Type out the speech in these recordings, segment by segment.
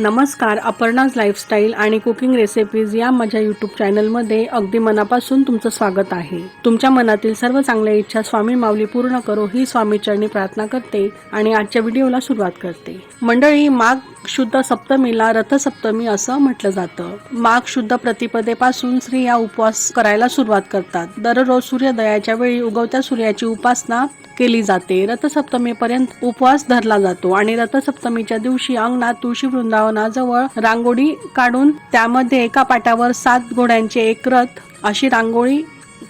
नमस्कार, अपर्णाज लाईफस्टाईल आणि cooking recipes या माझ्या यूट्यूब चॅनलमध्ये अगदी मनापासून तुमचं स्वागत आहे। तुमच्या मनातील सर्व चांगल्या इच्छा स्वामी माऊली पूर्ण करो ही स्वामीचरणी प्रार्थना करते आणि आजच्या व्हिडिओला सुरुवात करते। मंडळी, माघ शुद्ध सप्तमीला रथसप्तमी असं म्हटलं जातं। माघ शुद्ध प्रतिपदेपासून स्त्रिया उपवास करायला सुरुवात करतात। दररोज सूर्योदयाच्या वेळी उगवत्या सूर्याची उपासना केली जाते। रथसप्तमीपर्यंत उपवास धरला जातो आणि रथसप्तमीच्या दिवशी अंगणात तुळशी वृंदावनाजवळ रांगोळी काढून त्यामध्ये एका पाटावर 7 घोड्यांचे एक रथ अशी रांगोळी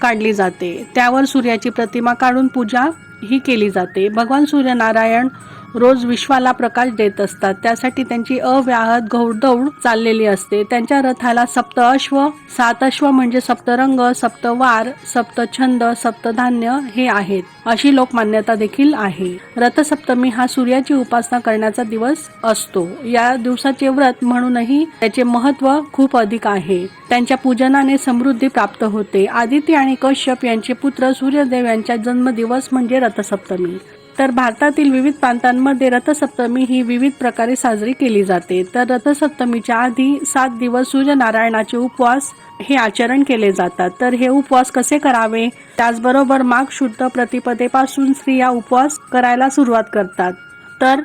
काढली जाते। त्यावर सूर्याची प्रतिमा काढून पूजा ही केली जाते। भगवान सूर्यनारायण रोज विश्वाला प्रकाश देत असतात, त्यासाठी त्यांची अव्याहत घोडदौड चाललेली असते। त्यांच्या रथाला 7 अश्व, 7 अश्व म्हणजे सप्तरंग, 7 वार, 7 छंद, 7 धान्य हे आहेत अशी लोकमान्यता देखील आहे। रथसप्तमी हा सूर्याची उपासना करण्याचा दिवस असतो। या दिवसाचे व्रत म्हणूनही त्याचे महत्त्व खूप अधिक आहे। त्यांच्या पूजनाने समृद्धी प्राप्त होते। आदिती आणि कश्यप यांचे पुत्र सूर्यदेव यांचा जन्मदिवस म्हणजे रथसप्तमी। तर भारतातील विविध प्रांतांमध्ये रथसप्तमी ही विविध प्रकारे साजरी केली जाते। तर रथसप्तमीच्या आधी 7 दिवस सूर्यनारायणाचे उपवास हे आचरण केले जातात। तर हे उपवास कसे करावे, त्याचबरोबर माघ शुद्ध प्रतिपदेपासून स्त्रिया उपवास करायला सुरुवात करतात। तर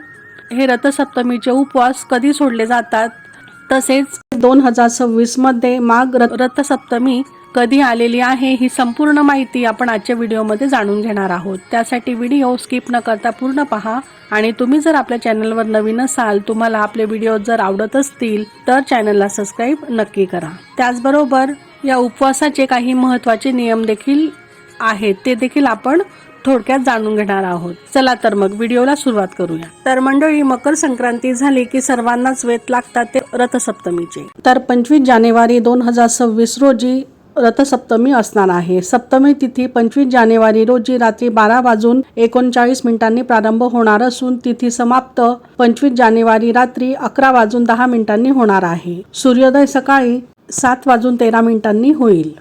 हे रथसप्तमीचे उपवास कधी सोडले जातात, तसेच 2026 मध्ये माघ रथसप्तमी कधी आलेली आहे ही संपूर्ण माहिती आपण आजच्या व्हिडिओमध्ये जाणून घेणार आहोत। त्यासाठी व्हिडिओ स्किप न करता पूर्ण पहा आणि तुम्ही जर आपल्या चॅनलवर नवीन असाल, तुम्हाला आपले व्हिडिओ जर आवडत असतील तर चॅनलला सबस्क्राईब नक्की करा। त्याचबरोबर या उपवासाचे काही महत्त्वाचे नियम देखील आहेत, ते देखील आपण थोडक्यात जाणून घेणार आहोत। चला तर मग व्हिडिओला सुरुवात करूया। तर मंडळी, मकर संक्रांती झाली की सर्वांनाच वेध लागतात ते रथसप्तमीचे। तर 25 जानेवारी 2026 रोजी रथसप्तमी असणार आहे। सप्तमी तिथी 25 जानेवारी रोजी रात्री 12:39 प्रारंभ होणार असून तिथी समाप्त 25 जानेवारी रात्री 11:10 होणार आहे। सूर्योदय सकाळी 7:13 होईल।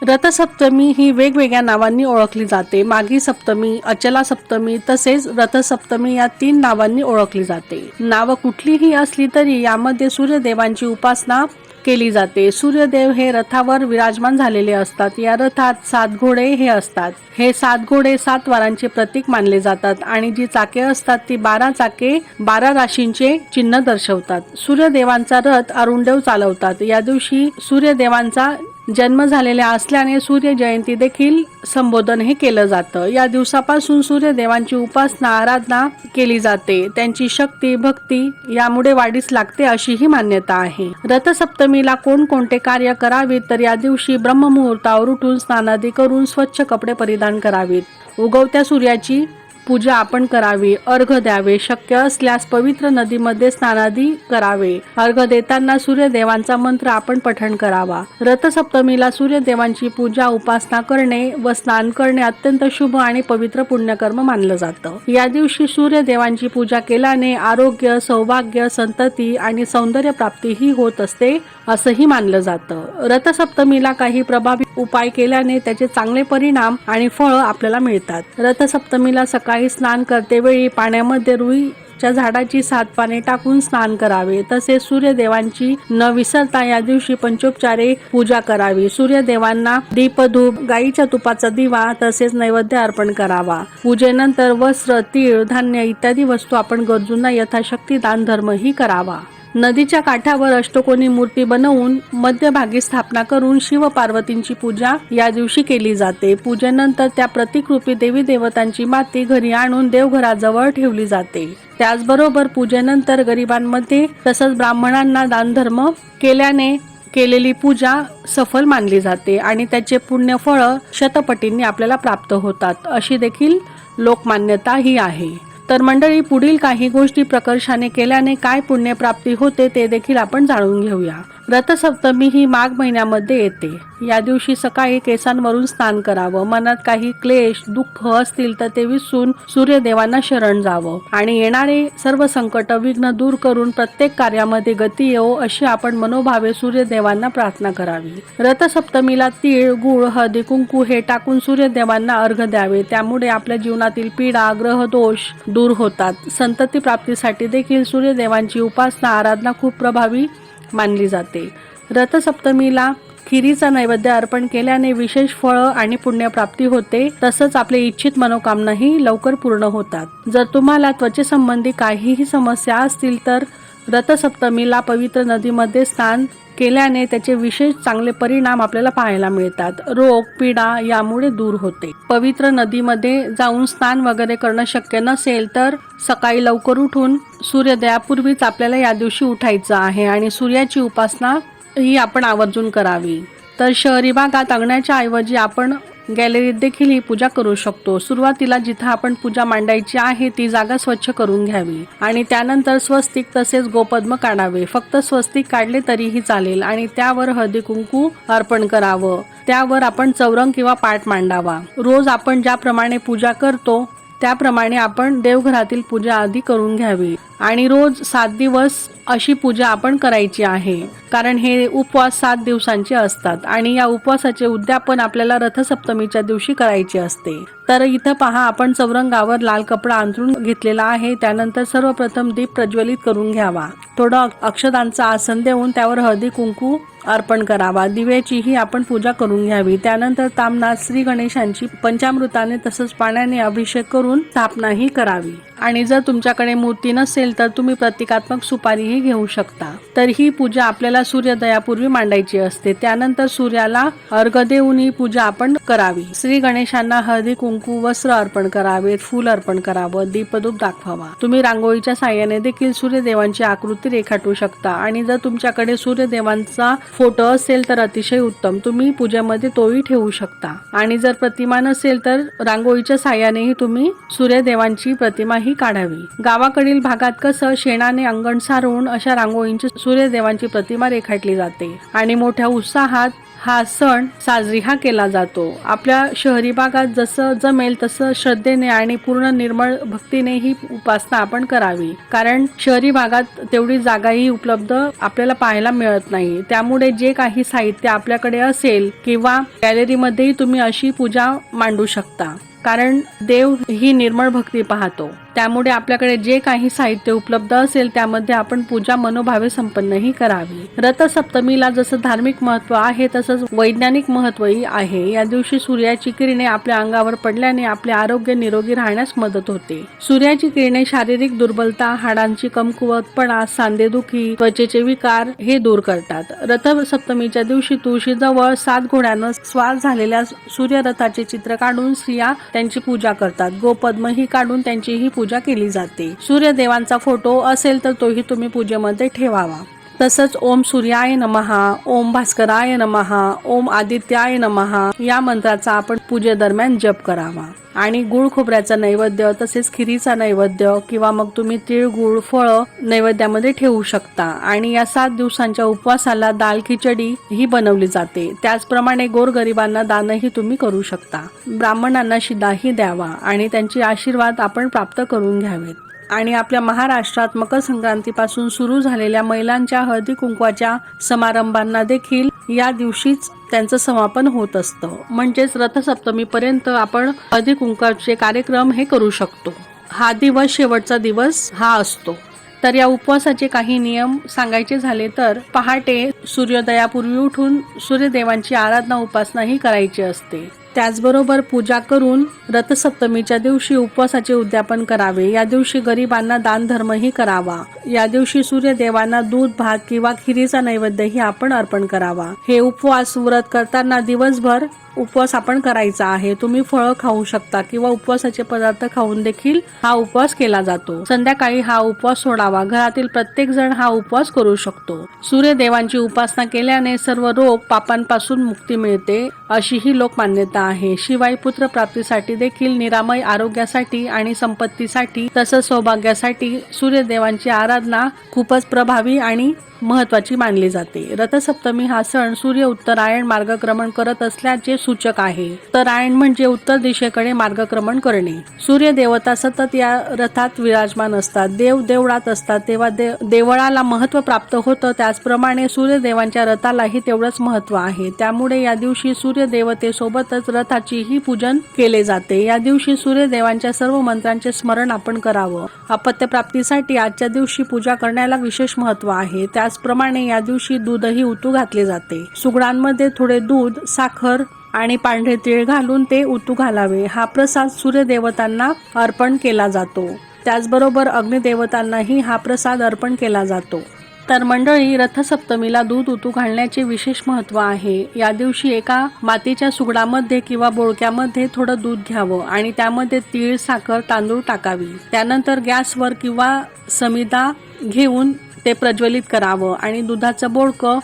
रथसप्तमी ही वेगवेगळ्या नावांनी ओळखली जाते। माघी सप्तमी, अचला सप्तमी तसेच रथसप्तमी या 3 नावांनी ओळखली जाते। नाव कुठलीही असली तरी यामध्ये सूर्यदेवांची उपासना केली जाते। सूर्यदेव हे रथावर विराजमान झालेले असतात। या रथात 7 घोडे हे असतात। हे 7 घोडे 7 वारांचे प्रतीक मानले जातात आणि जी चाके असतात ती 12 चाके 12 राशींचे चिन्ह दर्शवतात। सूर्यदेवांचा रथ अरुणदेव चालवतात। या दिवशी सूर्यदेवांचा जन्म झालेला असल्याने सूर्य जयंती देखील संबोधन हे केलं जातं। या दिवसापासून सूर्यदेवांची उपासना आराधना केली जाते। त्यांची शक्ती भक्ती यामुळे वाढीस लागते अशी ही मान्यता आहे। रथसप्तमीला कोणकोणते कार्य करावीत, तर या दिवशी ब्रह्ममुहूर्तावर उठून स्नानादी करून स्वच्छ कपडे परिधान करावीत। उगवत्या सूर्याची पूजा आपण करावी, अर्घ द्यावे, शक्य असल्यास पवित्र नदीमध्ये स्नानादी करावे। अर्घ देताना सूर्यदेवांचा मंत्र आपण पठण करावा। रथसप्तमीला सूर्यदेवांची पूजा उपासना करणे व स्नान करणे अत्यंत शुभ आणि पवित्र पुण्यकर्म मानलं जातं। या दिवशी सूर्यदेवांची पूजा केल्याने आरोग्य, सौभाग्य, संतती आणि सौंदर्य प्राप्ती ही होत असते असंही मानलं जातं। रथसप्तमीला काही प्रभावी उपाय केल्याने त्याचे चांगले परिणाम आणि फळ आपल्याला मिळतात। रथसप्तमीला सकाळी स्नान करते वेळी पाण्यामध्ये रुईच्या झाडाची 7 पाने टाकून स्नान करावे। तसेच सूर्यदेवांची न विसरता या दिवशी पंचोपचारे पूजा करावी। सूर्यदेवांना दीप, धूप, गाईच्या तुपाचा दिवा तसेच नैवेद्य अर्पण करावा। पूजेनंतर वस्त्र, तीळ, धान्य इत्यादी वस्तू आपण गरजूंना यथाशक्ती दान धर्मही करावा। नदीच्या काठावर अष्टकोनी मूर्ती बनवून मध्यभागी स्थापना करून शिव पार्वतींची पूजा या दिवशी केली जाते। पूजेनंतर त्या प्रतिकरूपी देवी देवतांची माती घरी आणून देवघराजवळ ठेवली जाते। त्याचबरोबर पूजेनंतर गरिबांमध्ये तसंच ब्राह्मणांना दानधर्म केल्याने केलेली पूजा सफल मानली जाते आणि त्याचे पुण्यफळ शतपटींनी आपल्याला प्राप्त होतात अशी देखील लोकमान्यता ही आहे। तर मंडळी, पुढील काही गोष्टी प्रकर्षाने केल्याने काय पुण्यप्राप्ती होते ते देखील आपण जाणून घेऊया। रथसप्तमी ही माघ महिन्यामध्ये येते। या दिवशी सकाळी केसांवरून स्नान करावं, मनात काही क्लेश दुःख असतील तर ते विसरून सूर्यदेवांना शरण जावं आणि येणारे सर्व संकट विघ्न दूर करून प्रत्येक कार्यामध्ये गती येवो अशी आपण मनोभावे सूर्यदेवांना प्रार्थना करावी। रथसप्तमीला तीळ, गुळ, हळदी, कुंकू हे टाकून सूर्यदेवांना अर्घ्य द्यावे। त्यामुळे आपल्या जीवनातील पीडा, ग्रह दोष दूर होतात। संतती प्राप्तीसाठी देखील सूर्यदेवांची उपासना आराधना खूप प्रभावी मानली जाते। रथसप्तमीला खिरीचा नैवेद्य अर्पण केल्याने विशेष फळ आणि पुण्यप्राप्ती होते। तसंच आपले इच्छित मनोकामनाही लवकर पूर्ण होतात। जर तुम्हाला त्वचेसंबंधी काहीही समस्या असतील तर रथसप्तमीला पवित्र नदीमध्ये स्नान केल्याने त्याचे विशेष चांगले परिणाम आपल्याला पाहायला मिळतात। रोग पीडा यामुळे दूर होते। पवित्र नदीमध्ये जाऊन स्नान वगैरे करणं शक्य नसेल तर सकाळी लवकर उठून सूर्योदयापूर्वीच आपल्याला या दिवशी उठायचं आहे आणि सूर्याची उपासना ही आपण आवर्जून करावी। तर शहरी भागात अंगणाच्या ऐवजी आपण गॅलरीत देखील ही पूजा करू शकतो। सुरुवातीला जिथे आपण पूजा मांडायची आहे ती जागा स्वच्छ करून घ्यावी आणि त्यानंतर स्वस्तिक तसेच गोपद्म काढावे। फक्त स्वस्तिक काढले तरीही चालेल आणि त्यावर हळदी कुंकू अर्पण करावं। त्यावर आपण चौरंग किंवा पाट मांडावा। रोज आपण ज्याप्रमाणे पूजा करतो त्याप्रमाणे आपण देवघरातील पूजा आधी करून घ्यावी आणि रोज 7 दिवस अशी पूजा आपण करायची आहे, कारण हे उपवास 7 दिवसांचे असतात आणि या उपवासाचे उद्यापन आपल्याला रथसप्तमीच्या दिवशी करायचे असते। तर इथं पहा, आपण चौरंगावर लाल कपडा अंथरून घेतलेला आहे। त्यानंतर सर्वप्रथम दीप प्रज्वलित करून घ्यावा। थोडं अक्षदांचं आसन देऊन त्यावर हळदी कुंकू अर्पण करावा। दिव्याचीही आपण पूजा करून घ्यावी। त्यानंतर ताम्हनात श्री गणेशांची पंचामृताने तसंच पाण्याने अभिषेक करून स्थापनाही करावी आणि जर तुमच्याकडे मूर्ती नसेल तर तुम्ही प्रतिकात्मक सुपारीही घेऊ शकता। तर ही पूजा आपल्याला सूर्योदयापूर्वी मांडायची असते। त्यानंतर सूर्याला अर्घ्य देऊन ही पूजा आपण करावी। श्री गणेशांना हळदी कुंकू वस्त्र अर्पण करावे, फूल अर्पण करावं, दीपधूप दाखवावा। तुम्ही रांगोळीच्या साहाय्याने देखील सूर्यदेवांची आकृती रेखाटू शकता आणि जर तुमच्याकडे सूर्यदेवांचा फोटो असेल तर अतिशय उत्तम, तुम्ही पूजेमध्ये तोही ठेवू शकता आणि जर प्रतिमा नसेल तर रांगोळीच्या साहाय्यानेही तुम्ही सूर्यदेवांची प्रतिमा ही काढावी। गावाकडील भागात कसं शेणाने अंगण सारवून अशा रांगोळींची सूर्यदेवांची प्रतिमा रेखाटली जाते आणि मोठ्या उत्साहात हा सण साजरी केला जातो। आपल्या शहरी भागात जसं जमेल तसं श्रद्धेने आणि पूर्ण निर्मळ भक्तीने ही उपासना आपण करावी, कारण शहरी भागात तेवढी जागाही उपलब्ध आपल्याला पाहायला मिळत नाही। त्यामुळे जे काही साहित्य आपल्याकडे असेल किंवा गॅलरीमध्येही तुम्ही अशी पूजा मांडू शकता, कारण देव ही निर्मळ भक्ती पाहतो। त्यामुळे आपल्याकडे जे काही साहित्य उपलब्ध असेल त्यामध्ये आपण पूजा मनोभावे संपन्नही करावी। रथसप्तमीला जसं धार्मिक महत्त्व आहे तसंच वैज्ञानिक महत्त्वही आहे। या दिवशी सूर्याची किरणे आपल्या अंगावर पडल्याने आपले आरोग्य निरोगी राहण्यास मदत होते। सूर्याची किरणे शारीरिक दुर्बलता, हाडांची कमकुवतपणा, सांधेदुखी, त्वचेचे विकार हे दूर करतात। रथसप्तमीच्या दिवशी तुळशीजवळ 7 घोड्यांवर स्वार झालेल्या सूर्यरथाचे चित्र काढून स्त्रिया त्यांची पूजा करतात। गोपद्म ही काढून त्यांचीही पूजा केली जाते। सूर्यदेवांचा फोटो असेल तर तोही तुम्ही पूजेमध्ये ठेवावा। तसंच ओम सूर्याय नमः, ओम भास्कराय नमः, ओम आदित्याय नमः या मंत्राचा आपण पूजेदरम्यान जप करावा आणि गुळ खोबऱ्याचा नैवेद्य तसेच खिरीचा नैवेद्य किंवा मग तुम्ही तीळ गुळ फळ नैवेद्यामध्ये ठेवू शकता आणि या 7 दिवसांच्या उपवासाला दाल खिचडी ही बनवली जाते। त्याचप्रमाणे गोरगरिबांना दानही तुम्ही करू शकता। ब्राह्मणांना शिदाही द्यावा आणि त्यांचे आशीर्वाद आपण प्राप्त करून घ्यावेत। आणि आपल्या महाराष्ट्रात मकर संक्रांतीपासून सुरू झालेल्या महिलांच्या हळदी कुंकवाच्या समारंभांना देखील या दिवशीच त्यांचं समापन होत असतं। म्हणजेच रथसप्तमीपर्यंत आपण हळदी कुंकवाचे कार्यक्रम हे करू शकतो। हा दिवस शेवटचा दिवस हा असतो। तर या उपवासाचे काही नियम सांगायचे झाले तर पहाटे सूर्योदयापूर्वी उठून सूर्यदेवांची आराधना उपासना ही करायची असते। त्याचबरोबर पूजा करून रथसप्तमीच्या दिवशी उपवासाचे उद्यापन करावे। या दिवशी गरिबांना दान धर्मही करावा। या दिवशी सूर्यदेवांना दूध भात किंवा खिरीचा नैवेद्यही आपण अर्पण करावा। हे उपवास व्रत करताना दिवसभर उपवास आपण करायचा आहे। तुम्ही फळं खाऊ शकता किंवा उपवासाचे पदार्थ खाऊन देखील हा उपवास केला जातो। संध्याकाळी हा उपवास सोडावा। घरातील प्रत्येक जण हा उपवास करू शकतो। सूर्यदेवांची उपासना केल्याने सर्व रोग पापांपासून मुक्ती मिळते अशी ही लोक मान्यता आहे. शिवाय पुत्रप्राप्तीसाठी देखील, निरामय आरोग्यासाठी आणि संपत्तीसाठी तसंच सौभाग्यासाठी सूर्यदेवांची आराधना खूपच प्रभावी आणि महत्वाची मानली जाते. रथसप्तमी हा सण सूर्य उत्तरायण मार्गक्रमण करत असल्याचे सूचक आहे. उत्तरायण म्हणजे उत्तर दिशेकडे मार्गक्रमण करणे. सूर्य देवता सतत या रथात विराजमान असतात. देव देवळात असतात तेव्हा देवळाला महत्त्व प्राप्त होतं. त्याचप्रमाणे सूर्यदेवांच्या रथालाही तेवढंच महत्त्व आहे. त्यामुळे या दिवशी सूर्यदेवतेसोबतच रथाचीही पूजन केले जाते. या दिवशी सूर्यदेवांच्या सर्व मंत्रांचे स्मरण आपण करावं. अपत्यप्राप्तीसाठी आजच्या दिवशी पूजा करण्याला विशेष महत्त्व आहे. त्याचप्रमाणे या दिवशी दूधही उतू घातले जाते. सुगडांमध्ये थोडे दूध, साखर आणि पांढरे तीळ घालून ते उतू घालावे. हा प्रसाद सूर्यदेवतांना अर्पण केला जातो. त्याचबरोबर अग्निदेवतांनाही हा प्रसाद अर्पण केला जातो. तर मंडळी, रथसप्तमीला दूध उतू घालण्याचे विशेष महत्त्व आहे. या दिवशी एका मातीच्या सुगडामध्ये किंवा बोळक्यामध्ये थोडं दूध घ्यावं आणि त्यामध्ये तीळ, साखर, तांदूळ टाकावी. त्यानंतर गॅसवर किंवा समिधा घेऊन ते प्रज्वलित करावं आणि दुधाचं बोळकं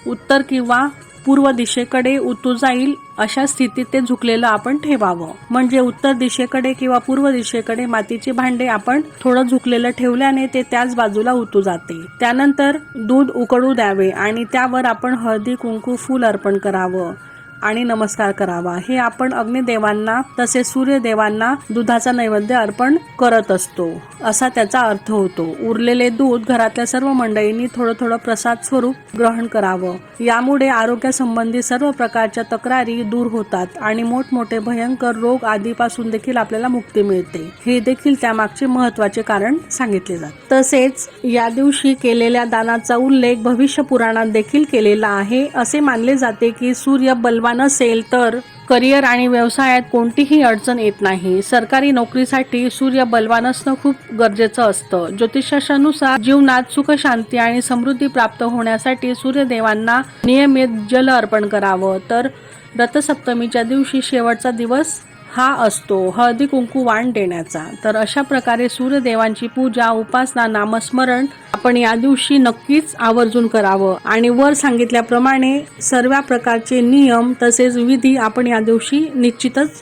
उत्तर किंवा पूर्व दिशेकडे उतू जाईल अशा स्थितीत ते झुकलेलं आपण ठेवावं. म्हणजे उत्तर दिशेकडे किंवा पूर्व दिशेकडे मातीचे भांडे आपण थोडं झुकलेलं ठेवल्याने ते त्याच बाजूला उतू जाते. त्यानंतर दूध उकळू द्यावे आणि त्यावर आपण हळदी, कुंकू, फूल अर्पण करावं आणि नमस्कार करावा. हे आपण अग्निदेवांना तसेच सूर्यदेवांना दुधाचा नैवेद्य अर्पण करत असतो असा त्याचा अर्थ होतो. उरलेले दूध घरातल्या सर्व मंडळींनी थोडं थोडं प्रसाद स्वरूप ग्रहण करावं. यामुळे आरोग्यासंबंधी सर्व प्रकारच्या तक्रारी दूर होतात आणि मोठमोठे भयंकर रोग आदीपासून देखील आपल्याला मुक्ती मिळते. हे देखील त्यामागचे महत्त्वाचे कारण सांगितले जाते. तसेच या दिवशी केलेल्या दानाचा उल्लेख भविष्य पुराणात देखील केलेला आहे. असे मानले जाते की सूर्य बलवान असेल तर करिअर आणि व्यवसायात कोणतीही अडचण येत नाही. सरकारी नोकरीसाठी सूर्य बलवान असणं खूप गरजेचं असतं. ज्योतिषानुसार जीवनात सुख, शांती आणि समृद्धी प्राप्त होण्यासाठी सूर्यदेवांना नियमित जल अर्पण करावं. तर रथसप्तमीच्या दिवशी शेवटचा दिवस हा असतो हळदी कुंकू वाण देण्याचा. तर अशा प्रकारे सूर्यदेवांची पूजा, उपासना, नामस्मरण आपण या दिवशी नक्कीच आवर्जून करावं आणि वर सांगितल्याप्रमाणे सर्व प्रकारचे नियम तसेच विधी आपण या दिवशी निश्चितच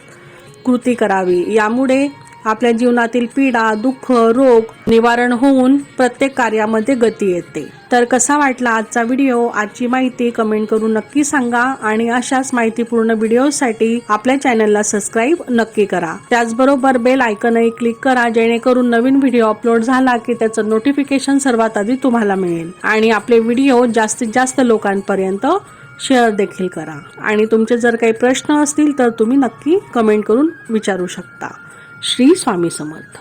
कृती करावी. यामुळे आपल्या जीवनातील पीडा, दुःख, रोग निवारण होऊन प्रत्येक कार्यामध्ये गती येते. तर कसा वाटला आजचा व्हिडिओ, आजची माहिती कमेंट करून नक्की सांगा आणि अशाच माहितीपूर्ण व्हिडिओसाठी आपल्या चॅनलला सबस्क्राईब नक्की करा. त्याचबरोबर बेल आयकॉनही क्लिक करा जेणेकरून नवीन व्हिडिओ अपलोड झाला की त्याचं नोटिफिकेशन सर्वात आधी तुम्हाला मिळेल. आणि आपले व्हिडिओ जास्तीत जास्त लोकांपर्यंत शेअर देखील करा. आणि तुमचे जर काही प्रश्न असतील तर तुम्ही नक्की कमेंट करून विचारू शकता. श्री स्वामी समर्थ.